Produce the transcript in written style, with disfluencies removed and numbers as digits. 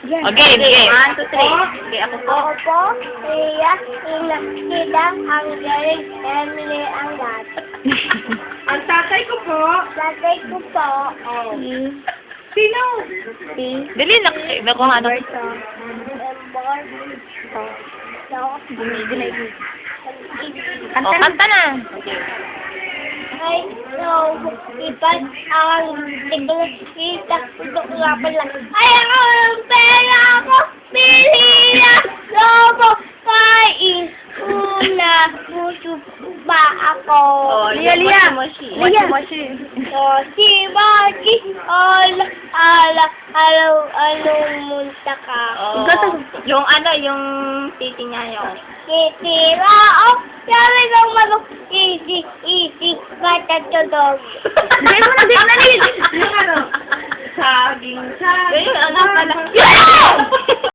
Okay, game. 1, 2, 3. Okay, ako po. Ako po, Ria, Sida, ang galing, Emily, ang gat. Ang tatay ko po. Tatay ko po, Sino? Dali na. Nakuha nga na. Ember, Oh, kanta na. ay, so, ipan ang tigil, nga pala. Ay, ang pera ko, Bilya, lobo, kain, una, puso ba ako? Lia. Si Baki, anong munta ka? Yung ano, yung titi niya yun. Kitira, sabi ng manok, easy, matatulog. Hindi mo na din. Saging, Yung ano pala.